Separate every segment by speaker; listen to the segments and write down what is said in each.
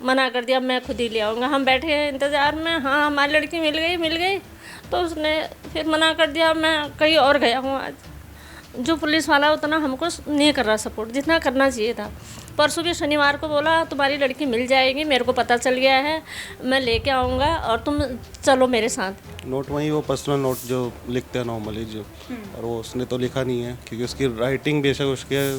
Speaker 1: मना कर दिया, मैं खुद ही ले आऊँगा। हम बैठे हैं इंतज़ार में, हाँ हमारी लड़की मिल गई। तो उसने फिर मना कर दिया, मैं कहीं और गया हूँ आज। जो पुलिस वाला उतना हमको नहीं कर रहा सपोर्ट जितना करना चाहिए था। परसों भी शनिवार को बोला तुम्हारी लड़की मिल जाएगी, मेरे को पता चल गया है, मैं लेके आऊँगा और तुम चलो मेरे साथ।
Speaker 2: नोट वही वो पर्सनल नोट जो लिखते हैं नॉर्मली जो, और वो उसने तो लिखा नहीं है क्योंकि उसकी राइटिंग बेशक उसकी है,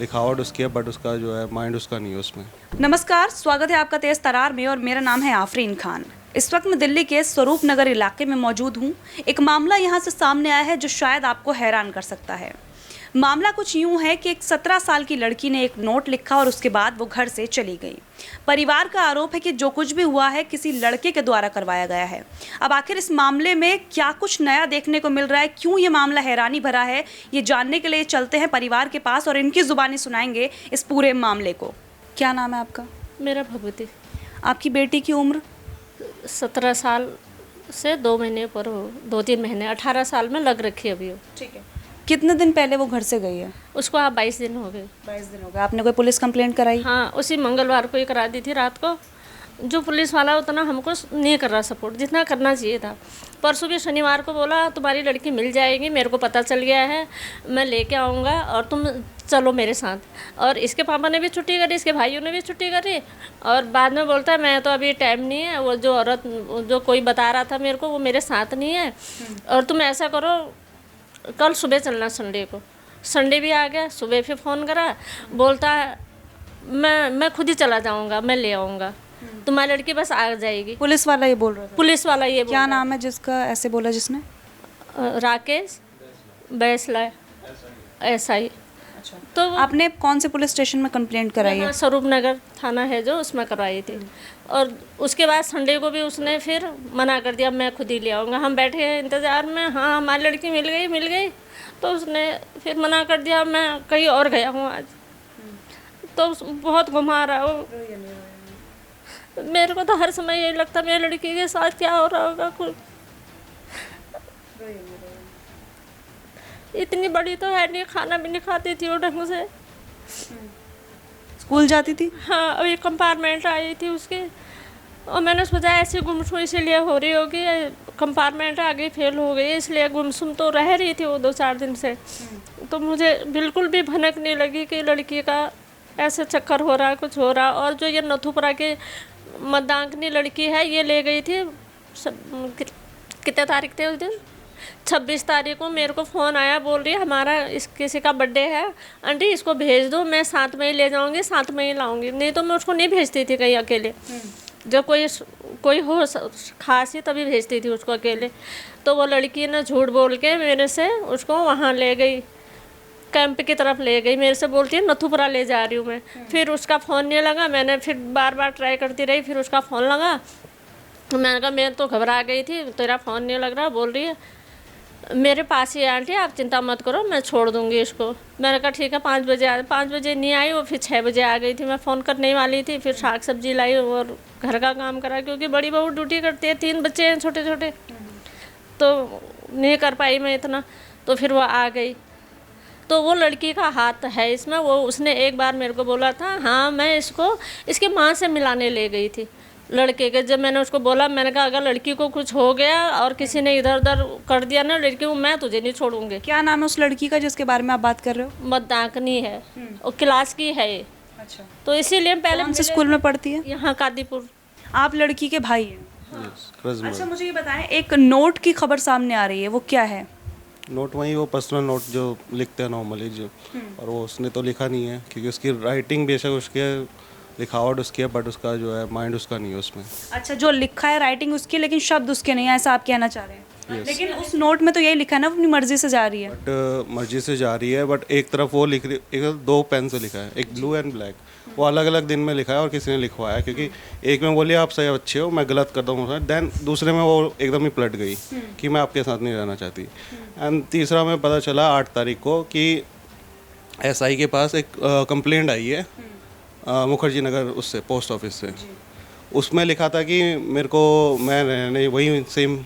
Speaker 2: लिखावट उसकी है, बट उसका जो है माइंड उसका नहीं है उसमें।
Speaker 3: नमस्कार, स्वागत है आपका तेज तरार में और मेरा नाम है आफरीन खान। इस वक्त मैं दिल्ली के स्वरूप नगर इलाके में मौजूद हूँ। एक मामला यहाँ से सामने आया है जो शायद आपको हैरान कर सकता है। मामला कुछ यूँ है कि एक 17 साल की लड़की ने एक नोट लिखा और उसके बाद वो घर से चली गई। परिवार का आरोप है कि जो कुछ भी हुआ है किसी लड़के के द्वारा करवाया गया है। अब आखिर इस मामले में क्या कुछ नया देखने को मिल रहा है, क्यों ये मामला हैरानी भरा है, ये जानने के लिए चलते हैं परिवार के पास और इनकी जुबानी सुनाएंगे इस पूरे मामले को। क्या नाम है आपका?
Speaker 1: मेरा भगवती।
Speaker 3: आपकी बेटी की उम्र?
Speaker 1: 17 साल से 2 महीने पर हो, 2-3 महीने, 18 साल में लग रखी है अभी वो।
Speaker 3: ठीक है। कितने दिन पहले वो घर से गई है?
Speaker 1: उसको आप 22 दिन हो गए।
Speaker 3: 22 दिन हो गए। आपने कोई पुलिस कंप्लेंट कराई?
Speaker 1: हाँ, उसी मंगलवार को ही करा दी थी रात को। जो पुलिस वाला उतना हमको नहीं कर रहा सपोर्ट जितना करना चाहिए था। परसों भी शनिवार को बोला तुम्हारी लड़की मिल जाएगी, मेरे को पता चल गया है, मैं लेके आऊँगा और तुम चलो मेरे साथ। और इसके पापा ने भी छुट्टी करी, इसके भाइयों ने भी छुट्टी करी। और बाद में बोलता है मैं तो अभी टाइम नहीं है, वो जो औरत जो कोई बता रहा था मेरे को वो मेरे साथ नहीं है, और तुम ऐसा करो कल सुबह चलना संडे को। संडे भी आ गया, सुबह फिर फ़ोन करा, बोलता है मैं खुद ही चला जाऊँगा, मैं ले आऊँगा, तुम्हारी लड़की बस आ जाएगी।
Speaker 3: पुलिस वाला ये बोल रहा था?
Speaker 1: पुलिस वाला ये
Speaker 3: क्या नाम है जिसका ऐसे बोला जिसने?
Speaker 1: राकेश बैसला SI।
Speaker 3: अच्छा।
Speaker 1: तो
Speaker 3: आपने कौन से पुलिस स्टेशन में कंप्लेंट कराई है?
Speaker 1: स्वरूप नगर थाना है जो, उसमें करवाई थी। और उसके बाद संडे को भी उसने फिर मना कर दिया, मैं खुद ही ले आऊँगा। हम बैठे हैं इंतज़ार में, हाँ हमारी लड़की मिल गई। तो उसने फिर मना कर दिया, मैं कहीं और गया हूँ आज। तो बहुत घुमा रहा हो। मेरे को तो हर समय यही लगता मेरी लड़की के साथ क्या हो रहा होगा कुछ। इतनी बड़ी तो है नहीं, खाना भी नहीं खाती थी वो ढंग से।
Speaker 3: स्कूल जाती थी?
Speaker 1: हाँ, अभी कंपार्टमेंट आई थी उसके, और मैंने सोचा ऐसे गुमसुम इसीलिए हो रही होगी, कंपार्टमेंट आगे फेल हो गई इसलिए गुमसुम तो रह रही थी वो 2-4 दिन से। तो मुझे बिल्कुल भी भनक नहीं लगी कि लड़की का ऐसे चक्कर हो रहा, कुछ हो रहा। और जो ये नथुपुरा के मदांकनी लड़की है, ये ले गई थी कितने तारीख थे उस दिन, 26 तारीख को मेरे को फ़ोन आया, बोल रही है हमारा इस किसी का बर्थडे है आंटी, इसको भेज दो, मैं साथ में ही ले जाऊंगी, साथ में ही लाऊंगी। नहीं तो मैं उसको नहीं भेजती थी कहीं अकेले। जब कोई हो खास ही तभी भेजती थी उसको अकेले। तो वो लड़की ने झूठ बोल के मेरे से उसको वहाँ ले गई, कैंप की तरफ ले गई। मेरे से बोलती है नथुपुरा ले जा रही हूँ मैं। फिर उसका फ़ोन नहीं लगा, मैंने फिर बार ट्राई करती रही, फिर उसका फ़ोन लगा। मैंने कहा मैं तो घबरा गई थी, तेरा फ़ोन नहीं लग रहा। बोल रही है मेरे पास ही आंटी, आप चिंता मत करो, मैं छोड़ दूंगी इसको। मैंने कहा ठीक है 5 बजे आ। 5 बजे नहीं आई वो, फिर 6 बजे आ गई थी। मैं फ़ोन करने वाली थी, फिर साग सब्जी लाई और घर का काम करा, क्योंकि बड़ी बहू ड्यूटी करती है, 3 बच्चे हैं छोटे छोटे, तो नहीं कर पाई मैं इतना। तो फिर वो आ गई। तो वो लड़की का हाथ है इसमें। वो उसने एक बार मेरे को बोला था, हाँ मैं इसको इसकी माँ से मिलाने ले गई थी लड़के के। जब मैंने उसको बोला, मैंने कहा अगर लड़की को कुछ हो गया और किसी ने इधर उधर कर दिया ना लड़की को, मैं तुझे नहीं छोड़ूंगी।
Speaker 3: क्या नाम है उस लड़की का जिसके बारे में आप बात कर रहे हो?
Speaker 1: मदांकनी है, और क्लास की है ये।
Speaker 3: अच्छा।
Speaker 1: तो इसीलिए पहले
Speaker 3: कौन से स्कूल में पढ़ती है?
Speaker 1: यहाँ कादीपुर।
Speaker 3: आप लड़की के भाई हैं?
Speaker 2: Yes,
Speaker 3: अच्छा, मुझे ये बताएं, एक नोट की खबर सामने आ रही है, वो क्या है?
Speaker 2: नोट वही वो पर्सनल नोट जो लिखते हैं नॉर्मली जो, और वो उसने तो लिखा नहीं है क्योंकि उसकी राइटिंग बेशक उसकी है, लिखावट उसकी है, बट उसका जो है माइंड उसका नहीं है उसमें।
Speaker 3: अच्छा, जो लिखा है राइटिंग उसकी, लेकिन शब्द उसके नहीं है, ऐसा आप कहना चाह रहे हैं? लेकिन उस नोट में तो यही लिखा है ना, अपनी मर्जी से जा रही है।
Speaker 2: बट मर्जी से जा रही है, बट एक तरफ वो लिख रही, एक 2 पेन से लिखा है, एक ब्लू एंड ब्लैक। वो अलग अलग दिन में लिखा है और किसी ने लिखवाया है, क्योंकि एक में बोलिए आप सही अच्छे हो, मैं गलत करता हूँ, देन दूसरे में वो एकदम ही पलट गई कि मैं आपके साथ नहीं रहना चाहती। एंड तीसरा में पता चला 8 तारीख को कि SI के पास एक कंप्लेंट आई है मुखर्जी नगर उससे, पोस्ट ऑफिस से। उसमें लिखा था कि मेरे को, मैं रहने वही सेम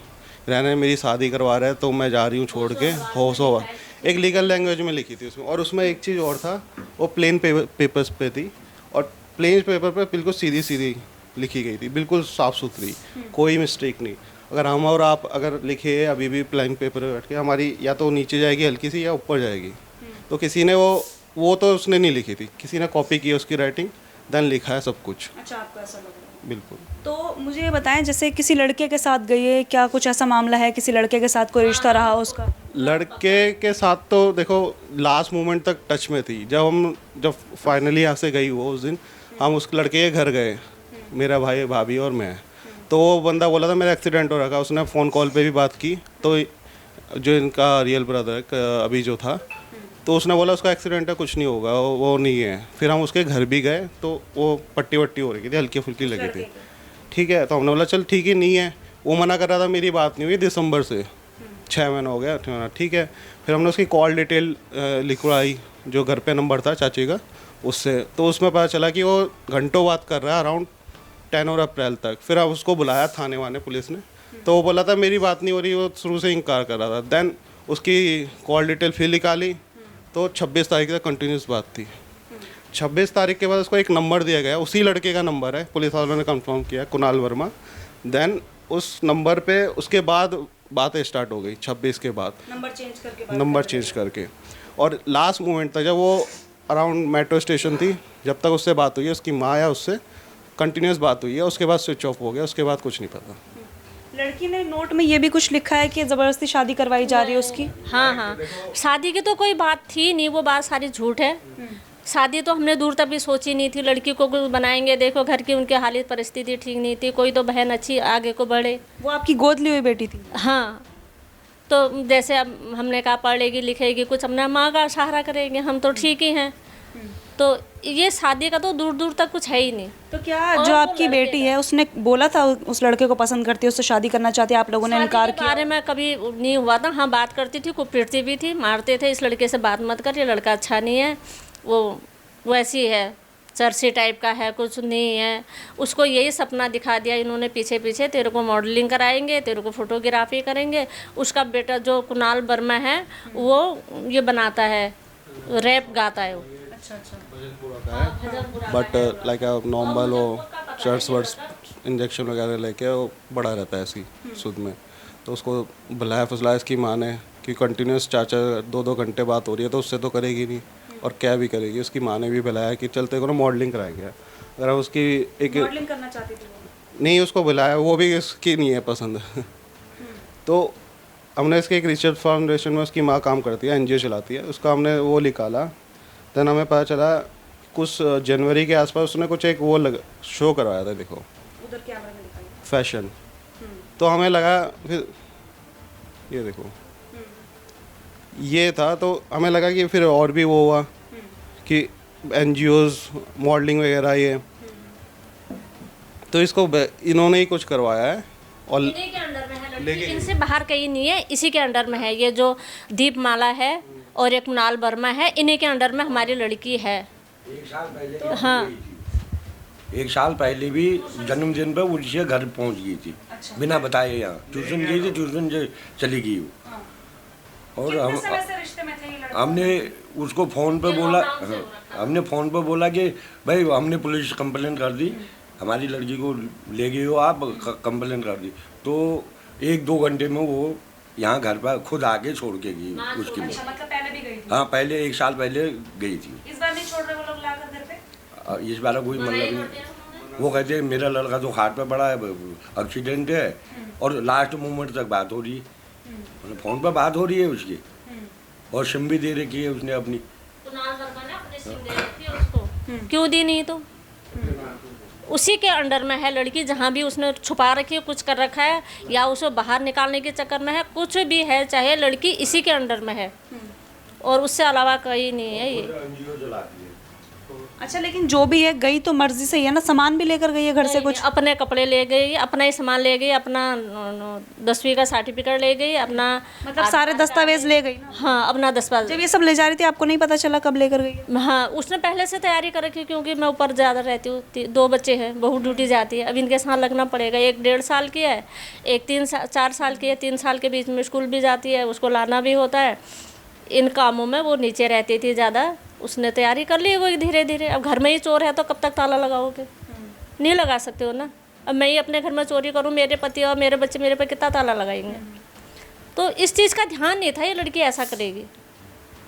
Speaker 2: रहने, मेरी शादी करवा रहे हैं, तो मैं जा रही हूँ छोड़ के, होश ओवर। एक लीगल लैंग्वेज में लिखी थी उसमें। और उसमें एक चीज़ और था, वो प्लेन पेपर्स पे थी, और प्लेन पेपर पे बिल्कुल सीधी लिखी गई थी, बिल्कुल साफ़ सुथरी, कोई मिस्टेक नहीं। अगर हम और आप अगर लिखे अभी भी प्लेन पेपर पे बैठ के, हमारी या तो नीचे जाएगी हल्की सी या ऊपर जाएगी। तो किसी ने वो तो उसने नहीं लिखी थी, किसी ने कॉपी की उसकी राइटिंग, देन लिखा है सब कुछ।
Speaker 3: अच्छा, आपको ऐसा लग रहा है?
Speaker 2: बिल्कुल।
Speaker 3: तो मुझे ये बताएं, जैसे किसी लड़के के साथ गई है, क्या कुछ ऐसा मामला है, किसी लड़के के साथ कोई रिश्ता रहा हो उसका?
Speaker 2: लड़के के साथ तो देखो लास्ट मोमेंट तक टच में थी। जब फाइनली यहाँ से गई वो उस दिन, हम उस लड़के के घर गए, मेरा भाई भाभी और मैं। तो वो बंदा बोला था मेरा एक्सीडेंट हो रखा, उसने फ़ोन कॉल पे भी बात की। तो जो इनका रियल ब्रदर अभी जो था, तो उसने बोला उसका एक्सीडेंट है, कुछ नहीं होगा, वो नहीं है। फिर हम उसके घर भी गए तो वो पट्टी वट्टी हो रही थी, हल्की फुल्की लगी थी। ठीक है, तो हमने बोला चल ठीक है, नहीं है। वो मना कर रहा था, मेरी बात नहीं हुई दिसंबर से, 6 महीना हो गया, 8 महीना। ठीक है, फिर हमने उसकी कॉल डिटेल लिखवाई, जो घर पे नंबर था चाची का, उससे। तो उसमें पता चला कि वो घंटों बात कर रहा है, अराउंड 10 और अप्रैल तक। फिर अब उसको बुलाया थाने वाले पुलिस ने, तो वो बोला था मेरी बात नहीं हो रही, वो शुरू से इनकार कर रहा था। देन उसकी कॉल डिटेल फिर निकाली, तो 26 तारीख तक कंटिन्यूस बात थी। 26 तारीख के बाद उसको एक नंबर दिया गया, उसी लड़के का नंबर है, पुलिस वालों ने कंफर्म किया, कुणाल वर्मा। देन उस नंबर पे उसके बाद बातें स्टार्ट हो गई, 26 के बाद नंबर चेंज करके। और लास्ट मोमेंट तक जब वो अराउंड मेट्रो स्टेशन थी, जब तक उससे बात हुई है, उसकी माँ या उससे कंटिन्यूस बात हुई है, उसके बाद स्विच ऑफ हो गया, उसके बाद कुछ नहीं पता।
Speaker 3: लड़की ने नोट में ये भी कुछ लिखा है कि ज़बरदस्ती शादी करवाई जा रही है उसकी?
Speaker 1: हाँ, शादी की तो कोई बात थी नहीं, वो बात सारी झूठ है। शादी तो हमने दूर तक भी सोची नहीं थी। लड़की को कुछ बनाएंगे, देखो घर की उनकी हालत परिस्थिति ठीक नहीं थी, कोई तो बहन अच्छी आगे को बढ़े।
Speaker 3: वो आपकी गोद ली हुई बेटी थी?
Speaker 1: हाँ, तो जैसे अब हमने कहा पढ़ लेगी लिखेगी, कुछ अपना माँ का सहारा करेंगे, हम तो ठीक ही हैं। तो ये शादी का तो दूर दूर तक कुछ है ही नहीं।
Speaker 3: तो क्या जो आपकी बेटी है उसने बोला था उस लड़के को पसंद करती है, उससे शादी करना चाहती है, आप लोगों ने इनकार
Speaker 1: शादी के बारे में कभी नहीं हुआ था। हाँ, बात करती थी, खूब पीटती भी थी, मारते थे, इस लड़के से बात मत कर, ये लड़का अच्छा नहीं है, वो वैसी है, चर्सी टाइप का है, कुछ नहीं है। उसको यही सपना दिखा दिया इन्होंने पीछे पीछे, तेरे को मॉडलिंग कराएंगे, तेरे को फोटोग्राफी करेंगे। उसका बेटा जो कुणाल वर्मा है, वो ये बनाता है, रैप गाता है वो।
Speaker 2: बट लाइक नॉर्मल वो चर्च वर्ड्स इंजेक्शन वगैरह लेके वो बड़ा रहता है ऐसी सुध में। तो उसको बुलाया फुसलाया इसकी माँ ने कि कंटिन्यूस 4-4 2-2 घंटे बात हो रही है, तो उससे तो करेगी नहीं, और क्या भी करेगी। उसकी माँ ने भी बुलाया कि चलते को ना मॉडलिंग कराएंगे। अगर उसकी एक
Speaker 3: मॉडलिंग करना चाहती थी वो?
Speaker 2: नहीं, उसको बुलाया, वो भी इसकी नहीं है पसंद। तो हमने इसके एक रिसर्च फाउंडेशन में उसकी माँ काम करती है, NGO चलाती है, उसका हमने वो निकाला। देन हमें पता चला कुछ जनवरी के आसपास उसने कुछ एक वो शो करवाया था, देखो
Speaker 3: उधर कैमरा में दिखाई।
Speaker 2: फैशन। तो हमें लगा, फिर ये देखो ये था, तो हमें लगा कि फिर और भी वो हुआ कि NGOs मॉडलिंग वगैरह ये, तो इसको इन्होंने ही कुछ करवाया है। और
Speaker 1: इन्हीं के अंडर में है लड़की, इनसे बाहर कहीं नहीं है, इसी के अंडर में है। ये जो दीपमाला है और एक कुणाल वर्मा है, इन्हीं के अंडर में हमारी लड़की है।
Speaker 4: 1 साल पहले
Speaker 1: हाँ,
Speaker 4: 1 साल पहले भी जन्मदिन पर उनसे घर पहुंच गई थी। अच्छा। बिना बताए यहाँ ट्यूशन गई थी, ट्यूशन से चली गई वो। और हमने उसको फ़ोन पे बोला, हमने फ़ोन पे बोला कि भाई हमने पुलिस कंप्लेन कर दी, हमारी लड़की को ले गए हो आप, कंप्लेन कर दी। तो 1-2 घंटे में वो यहाँ घर पर खुद आके छोड़ के गई उसकी माँ।
Speaker 3: मतलब पहले भी गई थी?
Speaker 4: हाँ, पहले 1 साल पहले गई थी।
Speaker 3: इस बार नहीं छोड़ रहे वो लोग लाकर घर पे?
Speaker 4: इस बार कोई मतलब नहीं। वो कहते हैं मेरा लड़का तो खाट पे पड़ा है, एक्सीडेंट है, और लास्ट मोमेंट तक बात हो रही है, मतलब फ़ोन पर बात हो रही है उसकी, और सिम भी दे रखी है उसने अपनी।
Speaker 1: कुणाल वर्मा ने अपनी सिम दे रखी है उसको, क्यों दी नहीं? तो उसी के अंडर में है लड़की, जहाँ भी उसने छुपा रखी है, कुछ कर रखा है, या उसे बाहर निकालने के चक्कर में है, कुछ भी है, चाहे लड़की इसी के अंडर में है, और उससे अलावा कहीं नहीं है ये।
Speaker 3: अच्छा, लेकिन जो भी है गई तो मर्जी से ही है ना? सामान भी लेकर गई है घर से कुछ?
Speaker 1: अपने कपड़े ले गई, अपना ही सामान ले गई, अपना 10वीं का सर्टिफिकेट ले गई, अपना
Speaker 3: मतलब सारे दस्तावेज ले गई ना?
Speaker 1: हाँ, अपना दस्तावेज।
Speaker 3: जब ये सब ले जा रही थी आपको नहीं पता चला कब लेकर गई है?
Speaker 1: हाँ, उसने पहले से तैयारी कर रखी, क्योंकि मैं ऊपर ज़्यादा रहती हूँ, 2 बच्चे हैं, बहू ड्यूटी जाती है, अब इनके साथ लगना पड़ेगा। एक 1.5 साल की है, एक 4 साल की है, 3 साल के बीच में स्कूल भी जाती है, उसको लाना भी होता है। इन कामों में वो नीचे रहती थी ज़्यादा, उसने तैयारी कर ली वो धीरे धीरे। अब घर में ही चोर है तो कब तक ताला लगाओगे? नहीं लगा सकते हो ना। अब मैं ही अपने घर में चोरी करूँ, मेरे पति और मेरे बच्चे मेरे पे कितना ताला लगाएंगे। तो इस चीज़ का ध्यान नहीं था ये लड़की ऐसा करेगी।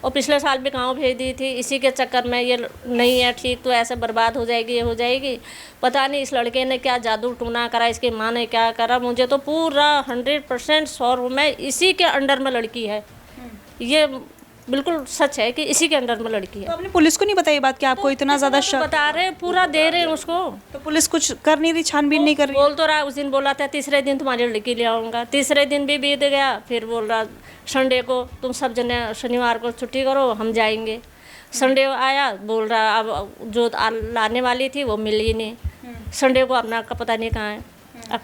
Speaker 1: और पिछले साल भी गाँव भेज दी थी, इसी के चक्कर में ये नहीं है ठीक तो ऐसे बर्बाद हो जाएगी, ये हो जाएगी। पता नहीं इस लड़के ने क्या जादू टूना करा, इसकी माँ ने क्या करा। मुझे तो पूरा 100% श्योर मैं इसी के अंडर में लड़की है, ये बिल्कुल सच है कि इसी के अंडर में लड़की
Speaker 3: तो
Speaker 1: है।
Speaker 3: आपने पुलिस को नहीं बताई बात कि आपको इतना ज़्यादा शक?
Speaker 1: बता रहे पूरा दे रहे हैं उसको।
Speaker 3: तो पुलिस कुछ कर नहीं रही, छानबीन नहीं कर रही?
Speaker 1: बोल तो रहा, उस दिन बोला था तीसरे दिन तुम्हारी लड़की ले आऊँगा, तीसरे दिन भी बीत गया। फिर बोल रहा संडे को तुम सब जने शनिवार को छुट्टी करो, हम जाएंगे। संडे आया, बोल रहा अब जो लाने वाली थी वो मिली नहीं। संडे को अपना का पता नहीं कहाँ है। अब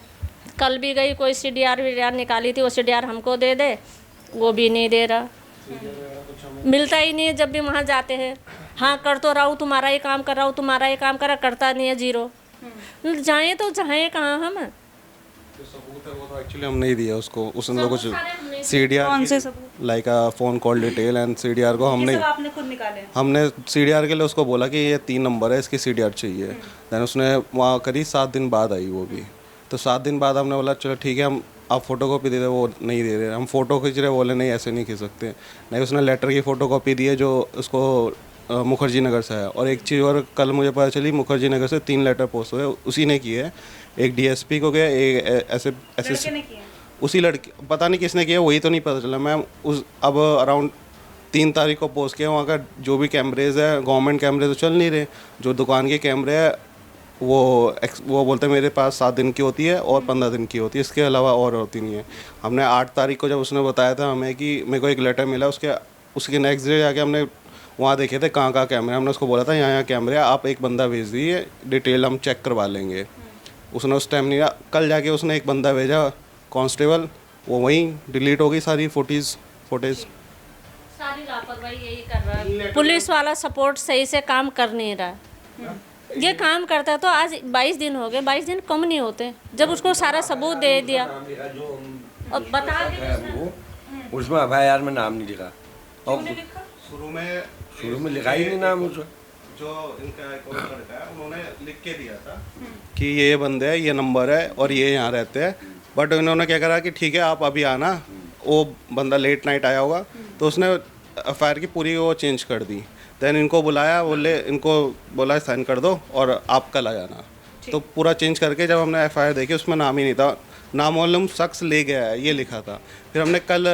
Speaker 1: कल भी गई, कोई CDR निकाली थी, वो CDR हमको दे दे, वो भी नहीं दे रहा, मिलता ही नहीं है। जब भी वहाँ जाते हैं, हाँ कर तो रहा हूँ, तुम्हारा ही काम कर रहा हूँ, तुम्हारा ही काम कर रहा, करता नहीं है, जीरो। जाएँ तो जाएँ कहाँ हम?
Speaker 2: जो सबूत है वो तो एक्चुअली हम नहीं दिया उसको, उसने तो कुछ CDR
Speaker 3: कौन से सबूत?
Speaker 2: Like phone call detail and CDR को हमने
Speaker 3: ये सब आपने खुद निकाले?
Speaker 2: हमने CDR के लिए उसको बोला कि ये 3 नंबर है, इसकी CDR चाहिए। दैन उसने वहाँ करी, 7 दिन बाद आई वो भी। तो 7 दिन बाद हमने बोला चलो ठीक है, हम आप फ़ोटोकॉपी दे दे, वो नहीं दे रहे। हम फ़ोटो खींच रहे, बोले नहीं ऐसे नहीं खींच सकते। नहीं, उसने लेटर की फ़ोटोकॉपी दी है जो उसको मुखर्जी नगर से है। और एक चीज़ और कल मुझे पता चली, मुखर्जी नगर से 3 लेटर पोस्ट हुए, उसी ने किए। एक DSP को गया, एक ऐसे उसी लड़की, पता नहीं किसने किया, वही तो नहीं पता चला मैम। उस अब अराउंड 3 तारीख को पोस्ट किया। वहाँ का जो भी कैमरेज है, गवर्नमेंट कैमरे तो चल नहीं रहे, जो दुकान के कैमरे है वो बोलते हैं मेरे पास 7 दिन की होती है और 15 दिन की होती है, इसके अलावा और होती नहीं है। हमने 8 तारीख को जब उसने बताया था हमें कि मेरे को एक लेटर मिला, उसके नेक्स्ट डे जाके हमने वहाँ देखे थे कहाँ कैमरे। हमने उसको बोला था यहाँ कैमरे, आप एक बंदा भेज दीजिए, डिटेल हम चेक करवा लेंगे। उसने उस टाइम नहीं, कल जाके उसने एक बंदा भेजा कांस्टेबल, वो वहीं डिलीट हो गई सारी फुटेज।
Speaker 1: सारी लापरवाही यही कर रहा है। पुलिस वाला सपोर्ट सही से काम कर नहीं रहा। ये काम करता है तो आज 22 दिन हो गए, 22 दिन कम नहीं होते। जब उसको सारा सबूत दे दिया और बता दिया,
Speaker 4: उसमें FIR में नाम नहीं लिखा। और
Speaker 2: शुरू में
Speaker 4: लिखा ही नहीं नाम उसमें।
Speaker 2: जो इनका लड़का है उन्होंने लिख के दिया था कि ये बंदे है, ये नंबर है और ये यहाँ रहते हैं। बट इन्होंने क्या करा कि ठीक है आप अभी आना, वो बंदा लेट नाइट आया होगा, तो उसने FIR की पूरी वो चेंज कर दी। दैन इनको बुलाया, इनको बोला साइन कर दो और आप कल आ जाना। तो पूरा चेंज करके जब हमने FIR देखी, उसमें नाम ही नहीं था, नामालूम शख्स ले गया है ये लिखा था। फिर हमने कल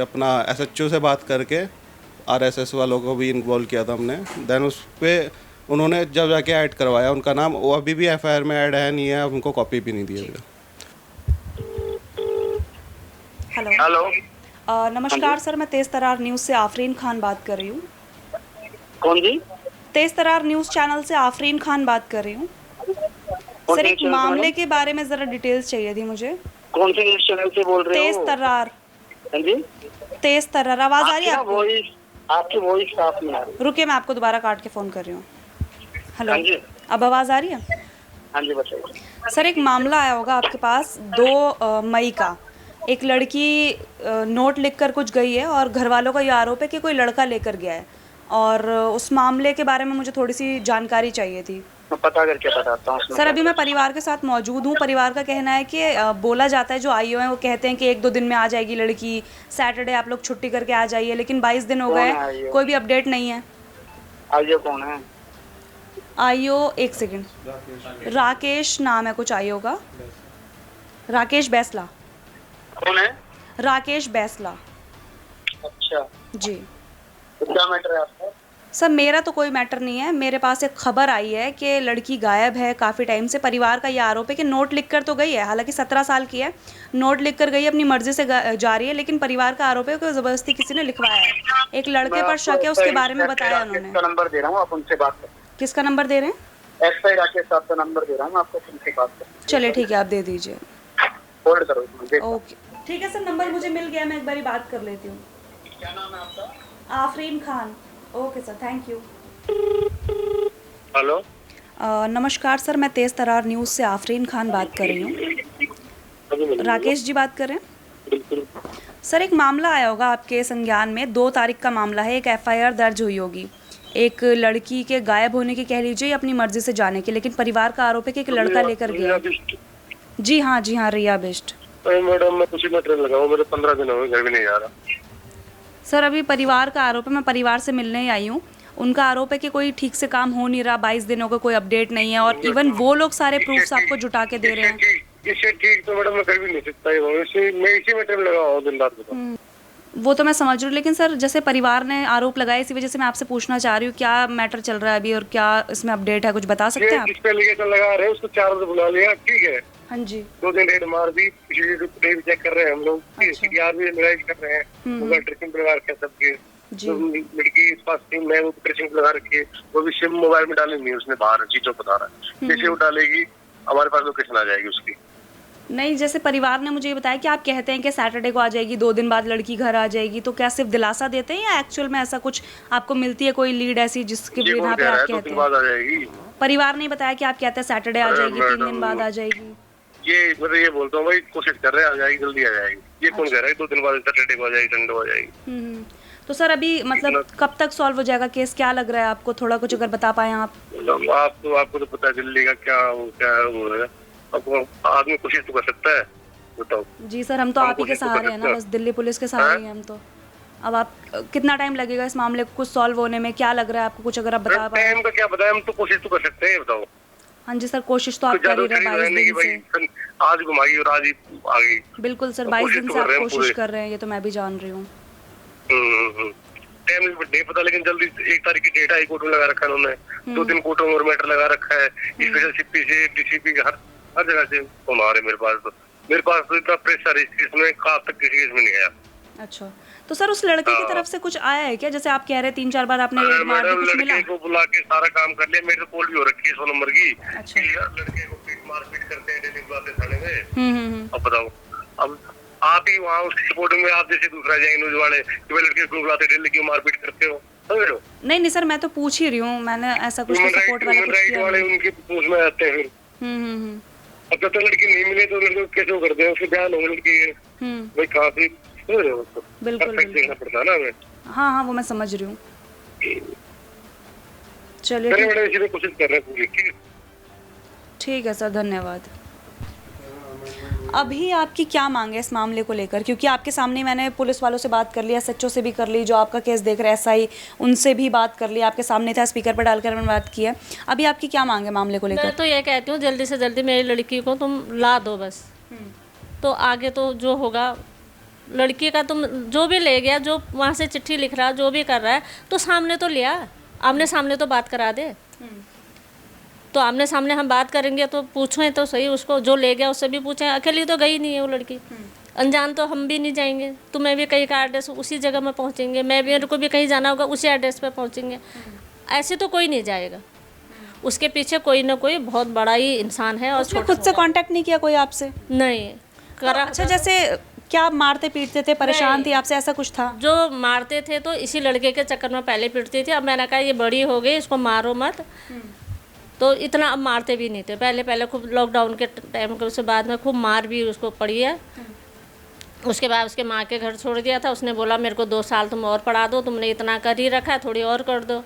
Speaker 2: अपना SHO से बात करके RSS वालों को भी इन्वॉल्व किया था हमने। दैन उस पर उन्होंने जब जाके ऐड करवाया उनका नाम, वो अभी भी FIR में ऐड है नहीं है, उनको कॉपी भी नहीं दी है।
Speaker 3: हेलो, नमस्कार सर, मैं तेज तरार न्यूज़ से आफरीन खान बात कर रही हूँ।
Speaker 5: कौन जी?
Speaker 3: तेज तरार न्यूज़ चैनल से आफरीन खान बात कर रही हूँ। सर एक मामले के बारे में ज़रा डिटेल्स चाहिए थी मुझे।
Speaker 5: कौन से न्यूज़ चैनल से बोल रहे हो?
Speaker 3: तेज तरार।
Speaker 5: हाँ जी,
Speaker 3: तेज तरार। आवाज़ आ रही है आपको?
Speaker 5: आपकी वॉइस साफ नहीं आ रही।
Speaker 3: रुकिए, मैं आपको दोबारा काट के फ़ोन कर रही हूँ। हेलो,
Speaker 5: हाँ जी,
Speaker 3: अब आवाज़ आ रही है?
Speaker 5: हाँ जी बताइए।
Speaker 3: सर एक मामला आया होगा आपके पास 2 मई का। एक लड़की नोट लिखकर कुछ गई है और घर वालों का ये आरोप है कि कोई लड़का लेकर गया है, और उस मामले के बारे में मुझे थोड़ी सी जानकारी चाहिए थी।
Speaker 5: मैं पता करके बताता हूँ।
Speaker 3: सर अभी मैं परिवार के साथ मौजूद हूँ। परिवार का कहना है कि बोला जाता है, जो आईओ हैं वो कहते हैं कि 1-2 दिन में आ जाएगी लड़की, सैटरडे आप लोग छुट्टी करके आ जाइए, लेकिन 22 दिन हो गए, कोई भी अपडेट नहीं है।
Speaker 5: आईओ कौन है?
Speaker 3: आईओ, एक सेकंड, राकेश नाम है कुछ आईओ का, राकेश बैसला।
Speaker 5: कौन है?
Speaker 3: राकेश बैसला।
Speaker 5: अच्छा
Speaker 3: जी।
Speaker 5: तो क्या मैटर है आपका?
Speaker 3: सर मेरा तो कोई मैटर नहीं है, मेरे पास एक खबर आई है कि लड़की गायब है काफ़ी टाइम से। परिवार का ये आरोप है कि नोट लिखकर तो गई है, हालांकि 17 साल की है, नोट लिखकर गई, अपनी मर्जी से जा रही है, लेकिन परिवार का आरोप है कि ज़बरदस्ती किसी ने लिखवाया है। एक लड़के पर शक है, उसके बारे में बताया उन्होंने।
Speaker 5: किसका नंबर दे रहा हूँ, आप उनसे बात करें।
Speaker 3: किसका नंबर दे रहे हैं?
Speaker 5: SI राकेश साहब का नंबर दे रहा हूँ आपको, उनसे बात करें।
Speaker 3: चलिए ठीक है, आप दे दीजिए।
Speaker 5: होल्ड करो इसमें।
Speaker 3: ओके ठीक है सर, नंबर मुझे मिल गया, मैं एक बारी बात कर लेती हूँ।
Speaker 5: क्या नाम है आपका?
Speaker 3: Afreen Khan. Okay sir, thank you.
Speaker 5: Hello,
Speaker 3: नमस्कार सर, मैं तेज़ तरार न्यूज़ से आफरीन खान बात कर रही हूँ। राकेश जी बात कर रहे हैं?
Speaker 5: बिल्कुल।
Speaker 3: सर एक मामला आया होगा आपके संज्ञान में, 2 तारीख का मामला है, एक FIR दर्ज हुई होगी। एक लड़की के गायब होने की कह लीजिए या अपनी मर्जी से जाने की, लेकिन परिवार का आरोप है कि एक लड़का लेकर गया। जी हाँ रिया बिष्ट।
Speaker 5: मैडम मैं कुछ मैटर लगाऊं, मेरे 15 दिन हो गए, घर भी नहीं जा रहा।
Speaker 3: सर अभी परिवार का आरोप है, मैं परिवार से मिलने ही आई हूँ। उनका आरोप है कि कोई ठीक से काम हो नहीं रहा, 22 दिनों का कोई अपडेट नहीं है, और इवन वो लोग सारे प्रूफ्स आपको जुटा के दे रहे हैं।
Speaker 5: इससे ठीक तो मैडम मैं कर भी नहीं सकता, मैं इसी में टाइम लगा हूँ दिन रात को।
Speaker 3: वो तो मैं समझ रही हूँ, लेकिन सर जैसे परिवार ने आरोप लगाया, इसी वजह से मैं आपसे पूछना चाह रही हूँ क्या मैटर चल रहा है अभी और क्या इसमें अपडेट है, कुछ बता सकते हैं आप?
Speaker 5: जिस पे एलिगेशन लगा रहे हैं उसको 4 बजे बुला लिया, ठीक है।
Speaker 3: हाँ जी।
Speaker 5: 2 दिन रेड मार दी, पिछली चेक कर रहे हैं हम लोग, CCTV भी एनालाइज कर रहे हैं, मोबाइल ट्रेसिंग लगा रखे हैं सबके। तो लड़की इस पास टीम में वो ट्रेसिंग लगा रखी है, वो भी सिम मोबाइल में डाली नहीं उसने, बाहर चीजों बता रहा है, जैसे वो डालेगी हमारे पास लोकेशन आ जाएगी उसकी।
Speaker 3: नहीं, जैसे परिवार ने मुझे ये बताया कि आप कहते हैं कि सैटरडे को आ जाएगी, 2 दिन बाद लड़की घर आ जाएगी, तो क्या सिर्फ दिलासा देते हैं या एक्चुअल में ऐसा कुछ आपको मिलती है कोई लीड ऐसी जिसके बिना पे आप कहते हैं?
Speaker 5: 2 दिन बाद आ जाएगी।
Speaker 3: परिवार ने बताया कि आप कहते हैं सैटरडे आ जाएगी, 3 दिन बाद आ जाएगी।
Speaker 5: ये मतलब ये बोलता हूँ भाई, कोशिश कर रहे हैं आ जाएगी, जल्दी आ जाएगी। ये कौन कह रहा है 2 दिन बाद सैटरडे को आ जाएगी, संडे को आ जाएगी?
Speaker 3: तो सर अभी मतलब कब तक सॉल्व हो जाएगा केस, क्या लग रहा है आपको? थोड़ा कुछ अगर बता पाए आप।
Speaker 5: आपको तो पता है दिल्ली का क्या हो रहा है, अब आदमी कोशिश तो कर सकता है, बताओ।
Speaker 3: जी सर, हम तो आप ही के सहारे हैं ना, बस दिल्ली पुलिस के सहारे हैं हम तो। अब आप कितना टाइम लगेगा इस मामले को कुछ सॉल्व होने में, क्या लग रहा है आपको? कुछ अगर आप बता पाए।
Speaker 5: टाइम का क्या बताएं, हम तो कोशिश तो कर सकते हैं, बताओ।
Speaker 3: हाँ जी सर, कोशिश तो आप कर ही रहे हैं 22 दिन से।
Speaker 5: आज घुमाई और आज ही आ गई।
Speaker 3: बिल्कुल सर, 22 दिन से आप कोशिश कर रहे हैं, ये तो मैं भी जान रही हूँ।
Speaker 5: टाइम नहीं पता, लेकिन जल्दी 1 तारीख की डेट हाई कोर्ट में लगा रखा है उन्होंने, 2 दिन कोर्टों में और मैटर लगा रखा है, स्पेशल सीपी से DCP हर जगह से फोन आ रहे मेरे पास तो इतना प्रेशर है इस केस में, कहाँ तक किसी केस में नहीं आया।
Speaker 3: अच्छा, तो सर उस लड़के की तरफ से कुछ आया है क्या? जैसे आप कह रहे 3-4 बार आपने रेड मार दी, कुछ मिला?
Speaker 5: लड़के को बुला के सारा काम कर लिया, मेरे कॉल भी हो रखी है 100 नंबर की।
Speaker 3: अच्छा।
Speaker 5: लड़के को मारपीट करते हैं, डेली बुलाते थाने में। अब बताओ, अब आप ही वहाँ उसकी सपोर्ट में आप जैसे दूसरा जाएंगे न्यूज वाले कि भाई लड़के को बुलाते डेली क्यों मारपीट करते हो, समझ लो?
Speaker 3: नहीं सर, मैं तो पूछ ही रही हूँ, मैंने ऐसा कुछ सपोर्ट वाला कुछ किया
Speaker 5: वाले उनकी पूछ में आते हैं फिर। अब जब तक लड़की नहीं मिले तो लड़के को कैसे कर दे, उसके बयान होंगे लड़की भाई कहाँ से, समझ रहे हो?
Speaker 3: बिल्कुल
Speaker 5: देखना पड़ता है ना हमें।
Speaker 3: हाँ वो मैं समझ रही हूँ। चलिए
Speaker 5: कोशिश कर रहे हैं पूरी।
Speaker 3: ठीक है सर, धन्यवाद। अभी आपकी क्या मांग है इस मामले को लेकर? क्योंकि आपके सामने मैंने पुलिस वालों से बात कर ली, SHO से भी कर ली, जो आपका केस देख रहे हैं SI, उनसे भी बात कर ली, आपके सामने था, स्पीकर पर डालकर मैंने बात की है। अभी आपकी क्या मांग है मामले को लेकर?
Speaker 1: मैं तो ये कहती हूँ जल्दी से जल्दी मेरी लड़की को तुम ला दो बस, तो आगे तो जो होगा लड़की का, तुम जो भी ले गया, जो वहाँ से चिट्ठी लिख रहा, जो भी कर रहा है, तो सामने तो लिया, आमने सामने तो बात करा दे। तो आमने सामने हम बात करेंगे तो पूछें तो सही उसको, जो ले गया उससे भी पूछें। अकेली तो गई नहीं है वो लड़की, अनजान तो हम भी नहीं जाएंगे। तुम्हें भी कहीं का एड्रेस उसी जगह में पहुंचेंगे, मैं भी, मेरे को भी कहीं जाना होगा उसी एड्रेस पे पहुंचेंगे। ऐसे तो कोई नहीं जाएगा, उसके पीछे कोई ना कोई बहुत बड़ा ही इंसान है। और
Speaker 3: उसने खुद से कांटेक्ट नहीं किया कोई आपसे?
Speaker 1: नहीं करा।
Speaker 3: अच्छा, जैसे क्या मारते पीटते थे, परेशान थी आपसे, ऐसा कुछ था?
Speaker 1: जो मारते थे तो इसी लड़के के चक्कर में पहले पीटती थी। अब मैंने कहा ये बड़ी हो गई, इसको मारो मत, तो इतना अब मारते भी नहीं थे। पहले खूब लॉकडाउन के टाइम के, उसके बाद में खूब मार भी उसको पड़ी है। उसके बाद उसके माँ के घर छोड़ दिया था, उसने बोला मेरे को 2 साल तुम और पढ़ा दो, तुमने इतना कर ही रखा है, थोड़ी और कर दो।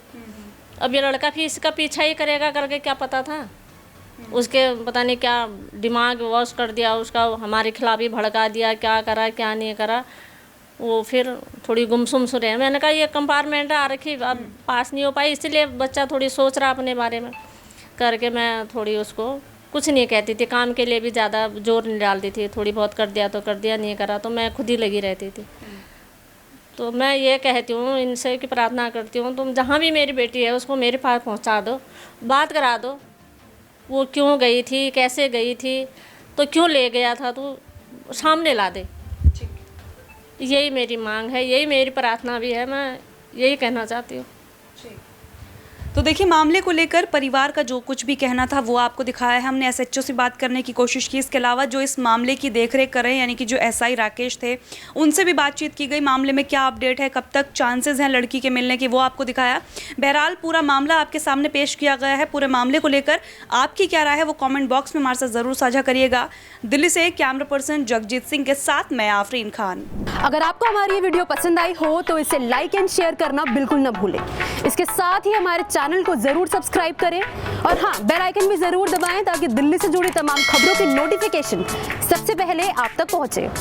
Speaker 1: अब ये लड़का भी इसका पीछा ही करेगा करके क्या पता था, उसके पता नहीं क्या दिमाग वॉश कर दिया उसका, हमारे खिलाफ ही भड़का दिया, क्या करा क्या नहीं करा, वो फिर थोड़ी गुमसुम से रहे। मैंने कहा ये कंपार्टमेंट आ रखी, अब पास नहीं हो पाई, इसलिए बच्चा थोड़ी सोच रहा अपने बारे में करके, मैं थोड़ी उसको कुछ नहीं कहती थी, काम के लिए भी ज़्यादा जोर नहीं डालती थी, थोड़ी बहुत कर दिया तो कर दिया, नहीं करा तो मैं खुद ही लगी रहती थी। तो मैं ये कहती हूँ इनसे कि प्रार्थना करती हूँ, तुम जहाँ भी मेरी बेटी है उसको मेरे पास पहुँचा दो, बात करा दो, वो क्यों गई थी, कैसे गई थी, तो क्यों ले गया था, तो सामने ला दे। यही मेरी मांग है, यही मेरी प्रार्थना भी है, मैं यही कहना चाहती हूँ।
Speaker 3: तो देखिए, मामले को लेकर परिवार का जो कुछ भी कहना था वो आपको दिखाया है हमने। एसएचओ से बात करने की कोशिश की। इसके अलावा जो इस मामले की देखरेख कर रहे हैं यानी कि जो एसआई राकेश थे, उनसे भी बातचीत की गई। मामले में क्या अपडेट है, कब तक चांसेस हैं लड़की के मिलने की, वो आपको दिखाया। बहरहाल पूरा मामला आपके सामने पेश किया गया है। पूरे मामले को लेकर आपकी क्या राय है वो कमेंट बॉक्स में हमारे साथ ज़रूर साझा करिएगा। दिल्ली से कैमरा पर्सन जगजीत सिंह के साथ मैं आफरीन खान।
Speaker 6: अगर आपको हमारी ये वीडियो पसंद आई हो तो इसे लाइक एंड शेयर करना बिल्कुल न भूलें। इसके साथ ही हमारे चैनल को ज़रूर सब्सक्राइब करें और हाँ, बेल आइकन भी ज़रूर दबाएं ताकि दिल्ली से जुड़ी तमाम खबरों की नोटिफिकेशन सबसे पहले आप तक पहुंचे।